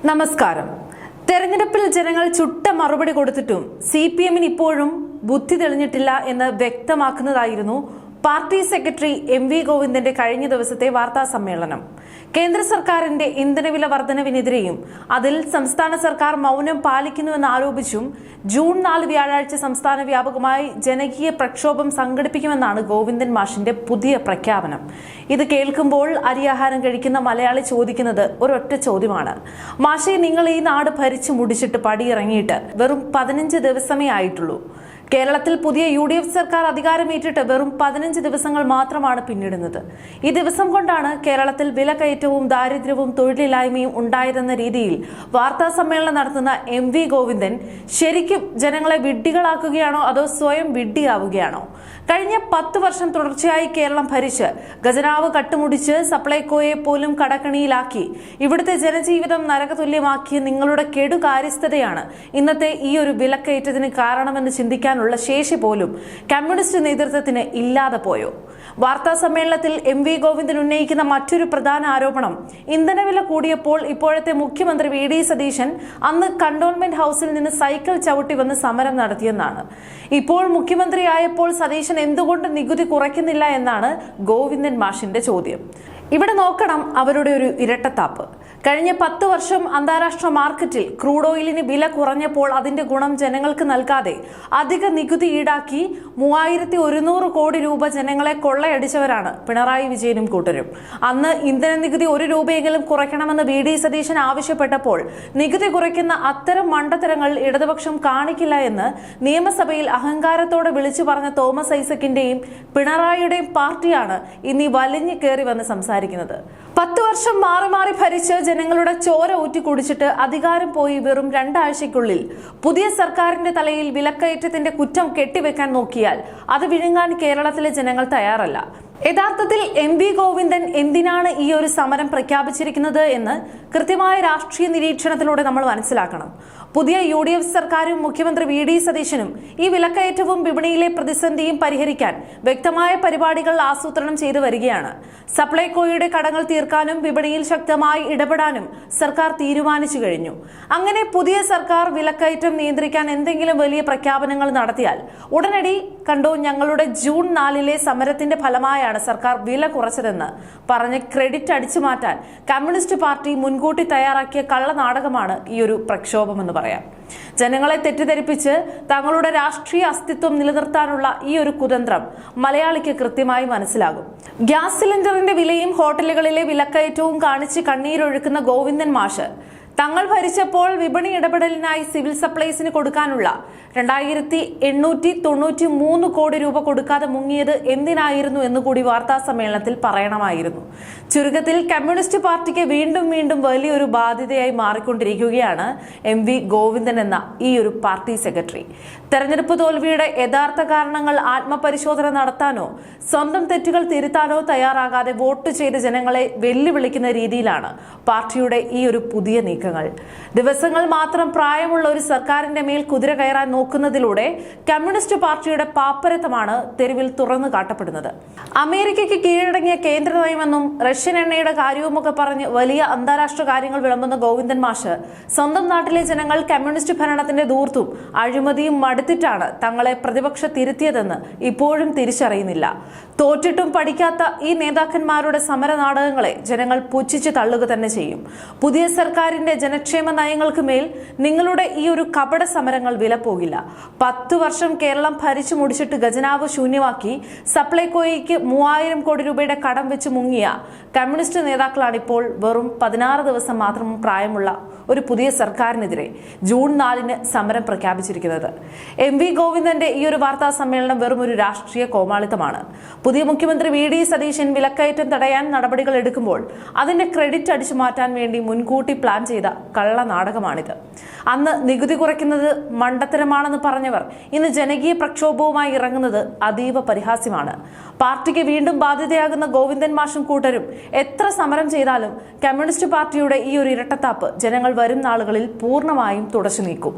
നമസ്കാരം. തെരഞ്ഞെടുപ്പിൽ ജനങ്ങൾ ചുട്ട മറുപടി കൊടുത്തിട്ടും CPM-ന് ഇപ്പോഴും ബുദ്ധി തെളിഞ്ഞിട്ടില്ല എന്ന് വ്യക്തമാക്കുന്നതായിരുന്നു പാർട്ടി സെക്രട്ടറി MV ഗോവിന്ദന്റെ കഴിഞ്ഞ ദിവസത്തെ വാർത്താ സമ്മേളനം. കേന്ദ്ര സർക്കാരിന്റെ ഇന്ധനവില വർധനവിനെതിരെയും അതിൽ സംസ്ഥാന സർക്കാർ മൗനം പാലിക്കുന്നുവെന്ന് ആരോപിച്ചും ജൂൺ 4 വ്യാഴാഴ്ച സംസ്ഥാന വ്യാപകമായി ജനകീയ പ്രക്ഷോഭം സംഘടിപ്പിക്കുമെന്നാണ് ഗോവിന്ദൻ മാഷിന്റെ പുതിയ പ്രഖ്യാപനം. ഇത് കേൾക്കുമ്പോൾ അരിയാഹാരം കഴിക്കുന്ന മലയാളി ചോദിക്കുന്നത് ഒരൊറ്റ ചോദ്യമാണ്: മാഷെ, നിങ്ങൾ ഈ നാട് ഭരിച്ചു മുടിച്ചിട്ട് പടിയിറങ്ങിയിട്ട് വെറും 15 ദിവസമേ ആയിട്ടുള്ളൂ. കേരളത്തിൽ പുതിയ UDF സർക്കാർ അധികാരമേറ്റിട്ട് വെറും 15 ദിവസങ്ങൾ മാത്രമാണ് പിന്നിടുന്നത്. ഈ ദിവസം കൊണ്ടാണ് കേരളത്തിൽ വിലക്കയറ്റവും ദാരിദ്ര്യവും തൊഴിലില്ലായ്മയും ഉണ്ടായതെന്ന രീതിയിൽ വാർത്താ സമ്മേളനം നടത്തുന്ന MV ഗോവിന്ദൻ ശരിക്കും ജനങ്ങളെ വിഡ്ഢികളാക്കുകയാണോ അതോ സ്വയം വിഡ്ഢിയാവുകയാണോ? കഴിഞ്ഞ 10 വർഷം തുടർച്ചയായി കേരളം ഭരിച്ച് ഖജനാവ് കട്ടുമുടിച്ച് സപ്ലൈകോയെ പോലും കടക്കണിയിലാക്കി ഇവിടുത്തെ ജനജീവിതം നരകതുല്യമാക്കിയ നിങ്ങളുടെ കെടുകാര്യസ്ഥതയാണ് ഇന്നത്തെ ഈ ഒരു വിലക്കയറ്റത്തിന് കാരണമെന്ന് ചിന്തിക്കാനുള്ള ശേഷി പോലും കമ്മ്യൂണിസ്റ്റ് നേതൃത്വത്തിന് ഇല്ലാതെ പോയോ? വാർത്താ സമ്മേളനത്തിൽ MV ഗോവിന്ദൻ ഉന്നയിക്കുന്ന മറ്റൊരു പ്രധാന ആരോപണം ഇന്ധനവില കൂടിയപ്പോൾ ഇപ്പോഴത്തെ മുഖ്യമന്ത്രി VD സതീശൻ അന്ന് കണ്ടോൺമെന്റ് ഹൌസിൽ നിന്ന് സൈക്കിൾ ചവിട്ടി വന്ന് സമരം നടത്തിയെന്നാണ്. ഇപ്പോൾ മുഖ്യമന്ത്രിയായപ്പോൾ സതീശൻ എന്തുകൊണ്ട് നികുതി കുറയ്ക്കുന്നില്ല എന്നാണ് ഗോവിന്ദൻ മാഷിന്റെ ചോദ്യം. ഇവിടെ നോക്കണം അവരുടെ ഒരു ഇരട്ടത്താപ്പ്. കഴിഞ്ഞ 10 വർഷം അന്താരാഷ്ട്ര മാർക്കറ്റിൽ ക്രൂഡ് ഓയിലിന് വില കുറഞ്ഞപ്പോൾ അതിന്റെ ഗുണം ജനങ്ങൾക്ക് നൽകാതെ അധിക നികുതി ഈടാക്കി 3100 കോടി രൂപ ജനങ്ങളെ കൊള്ളയടിച്ചവരാണ് പിണറായി വിജയനും കൂട്ടരും. അന്ന് ഇന്ധന നികുതി 1 രൂപയെങ്കിലും കുറയ്ക്കണമെന്ന് VD സതീശൻ ആവശ്യപ്പെട്ടപ്പോൾ നികുതി കുറയ്ക്കുന്ന അത്തരം മണ്ടത്തരങ്ങൾ ഇടതുപക്ഷം കാണിക്കില്ല എന്ന് നിയമസഭയിൽ അഹങ്കാരത്തോടെ വിളിച്ചു പറഞ്ഞ തോമസ് ഐസക്കിന്റെയും പിണറായിയുടെയും പാർട്ടിയാണ് ഇന്ന് വലിഞ്ഞു കയറി വന്ന് സംസാരിക്കുന്നത്. 10 വർഷം മാറി മാറി ഭരിച്ച് ജനങ്ങളുടെ ചോര ഊറ്റി കുടിച്ചിട്ട് അധികാരം പോയി വെറും 2 ആഴ്ചയ്ക്കുള്ളിൽ പുതിയ സർക്കാരിന്റെ തലയിൽ വിലക്കയറ്റത്തിന്റെ കുറ്റം കെട്ടിവെക്കാൻ നോക്കിയാൽ അത് വിഴുങ്ങാൻ കേരളത്തിലെ ജനങ്ങൾ തയ്യാറല്ല. യഥാർത്ഥത്തിൽ MV ഗോവിന്ദൻ എന്തിനാണ് ഈ ഒരു സമരം പ്രഖ്യാപിച്ചിരിക്കുന്നത് എന്ന് കൃത്യമായ രാഷ്ട്രീയ നിരീക്ഷണത്തിലൂടെ നമ്മൾ മനസ്സിലാക്കണം. പുതിയ UDF സർക്കാരും മുഖ്യമന്ത്രി VD സതീശനും ഈ വിലക്കയറ്റവും വിപണിയിലെ പ്രതിസന്ധിയും പരിഹരിക്കാൻ വ്യക്തമായ പരിപാടികൾ ആസൂത്രണം ചെയ്തു വരികയാണ്. സപ്ലൈകോയുടെ കടങ്ങൾ തീർക്കാനും വിപണിയിൽ ശക്തമായി ഇടപെടാനും സർക്കാർ തീരുമാനിച്ചു കഴിഞ്ഞു. അങ്ങനെ പുതിയ സർക്കാർ വിലക്കയറ്റം നിയന്ത്രിക്കാൻ എന്തെങ്കിലും വലിയ പ്രഖ്യാപനങ്ങൾ നടത്തിയാൽ ഉടനടി കണ്ടോ, ഞങ്ങളുടെ ജൂൺ 4 സമരത്തിന്റെ ഫലമായാണ് സർക്കാർ വില കുറച്ചതെന്ന് പറഞ്ഞ് ക്രെഡിറ്റ് അടിച്ചു മാറ്റാൻ കമ്മ്യൂണിസ്റ്റ് പാർട്ടി മുൻകൂട്ടി തയ്യാറാക്കിയ കള്ളനാടകമാണ് ഈ ഒരു പ്രക്ഷോഭം എന്ന് പറയാം. ജനങ്ങളെ തെറ്റിദ്ധരിപ്പിച്ച് തങ്ങളുടെ രാഷ്ട്രീയ അസ്തിത്വം നിലനിർത്താനുള്ള ഈ ഒരു കുതന്ത്രം മലയാളിക്ക് കൃത്യമായി മനസ്സിലാകും. ഗ്യാസ് സിലിണ്ടറിന്റെ വിലയും ഹോട്ടലുകളിലെ വിലക്കയറ്റവും കാണിച്ച് കണ്ണീരൊഴുക്കുന്ന ഗോവിന്ദൻ മാഷ് തങ്ങൾ ഭരിച്ചപ്പോൾ വിപണി ഇടപെടലിനായി സിവിൽ സപ്ലൈസിന് കൊടുക്കാനുള്ള 2893 കോടി രൂപ കൊടുക്കാതെ മുങ്ങിയത് എന്തിനായിരുന്നു എന്നുകൂടി വാർത്താ സമ്മേളനത്തിൽ പറയണമായിരുന്നു. ചുരുക്കത്തിൽ കമ്മ്യൂണിസ്റ്റ് പാർട്ടിക്ക് വീണ്ടും വീണ്ടും വലിയൊരു ബാധ്യതയായി മാറിക്കൊണ്ടിരിക്കുകയാണ് MV ഗോവിന്ദൻ എന്ന ഈ ഒരു പാർട്ടി സെക്രട്ടറി. തെരഞ്ഞെടുപ്പ് തോൽവിയുടെ യഥാർത്ഥ കാരണങ്ങൾ ആത്മപരിശോധന നടത്താനോ സ്വന്തം തെറ്റുകൾ തിരുത്താനോ തയ്യാറാകാതെ വോട്ട് ചെയ്ത് ജനങ്ങളെ വെല്ലുവിളിക്കുന്ന രീതിയിലാണ് പാർട്ടിയുടെ ഈ ഒരു പുതിയ നീക്കം. ദിവസങ്ങൾ മാത്രം പ്രായമുള്ള ഒരു സർക്കാരിന്റെ മേൽ കുതിര കയറാൻ നോക്കുന്നതിലൂടെ കമ്മ്യൂണിസ്റ്റ് പാർട്ടിയുടെ പാപ്പരത്തമാണ് തെരുവിൽ തുറന്നു കാട്ടപ്പെടുന്നത്. അമേരിക്കയ്ക്ക് കീഴടങ്ങിയ കേന്ദ്ര നയമെന്നും റഷ്യൻ എണ്ണയുടെ കാര്യവുമൊക്കെ പറഞ്ഞ് വലിയ അന്താരാഷ്ട്ര കാര്യങ്ങൾ വിളമ്പുന്ന ഗോവിന്ദൻ മാഷ് സ്വന്തം നാട്ടിലെ ജനങ്ങൾ കമ്മ്യൂണിസ്റ്റ് ഭരണത്തിന്റെ ധൂർത്തും അഴിമതിയും മടുത്തിട്ടാണ് തങ്ങളെ പ്രതിപക്ഷ തിരുത്തിയതെന്ന് ഇപ്പോഴും തിരിച്ചറിയുന്നില്ല. തോറ്റിട്ടും പഠിക്കാത്ത ഈ നേതാക്കന്മാരുടെ സമര നാടകങ്ങളെ ജനങ്ങൾ പുച്ഛിച്ചു തള്ളുക തന്നെ ചെയ്യും. പുതിയ സർക്കാരിന്റെ ജനക്ഷേമ നയങ്ങൾക്ക് മേൽ നിങ്ങളുടെ ഈ ഒരു കപട സമരങ്ങൾ വില പോകില്ല. 10 വർഷം കേരളം ഭരിച്ചു മുടിച്ചിട്ട് ഖജനാവ് ശൂന്യമാക്കി സപ്ലൈകോയ്ക്ക് 3000 കോടി രൂപയുടെ കടം വെച്ച് മുങ്ങിയ കമ്മ്യൂണിസ്റ്റ് നേതാക്കളാണ് ഇപ്പോൾ വെറും 16 ദിവസം മാത്രം പ്രായമുള്ള ഒരു പുതിയ സർക്കാരിനെതിരെ ജൂൺ 4 സമരം പ്രഖ്യാപിച്ചിരിക്കുന്നത്. MV ഗോവിന്ദന്റെ ഈ ഒരു വാർത്താ സമ്മേളനം വെറും ഒരു രാഷ്ട്രീയ കോമാളിത്തമാണ്. പുതിയ മുഖ്യമന്ത്രി VD സതീശൻ വിലക്കയറ്റം തടയാൻ നടപടികൾ എടുക്കുമ്പോൾ അതിന്റെ ക്രെഡിറ്റ് അടിച്ചു മാറ്റാൻ വേണ്ടി മുൻകൂട്ടി പ്ലാൻ ചെയ്ത കള്ളനാടകമാണിത്. അന്ന് നികുതി കുറയ്ക്കുന്നത് മണ്ടത്തരമാണെന്ന് പറഞ്ഞവർ ഇന്ന് ജനകീയ പ്രക്ഷോഭവുമായി ഇറങ്ങുന്നത് അതീവ പരിഹാസ്യമാണ്. പാർട്ടിക്ക് വീണ്ടും ബാധ്യതയാകുന്ന ഗോവിന്ദൻ മാഷും കൂട്ടരും എത്ര സമരം ചെയ്താലും കമ്മ്യൂണിസ്റ്റ് പാർട്ടിയുടെ ഈ ഒരു ഇരട്ടത്താപ്പ് ജനങ്ങൾ വരും നാളുകളിൽ പൂർണ്ണമായും തുടച്ചു നീക്കും.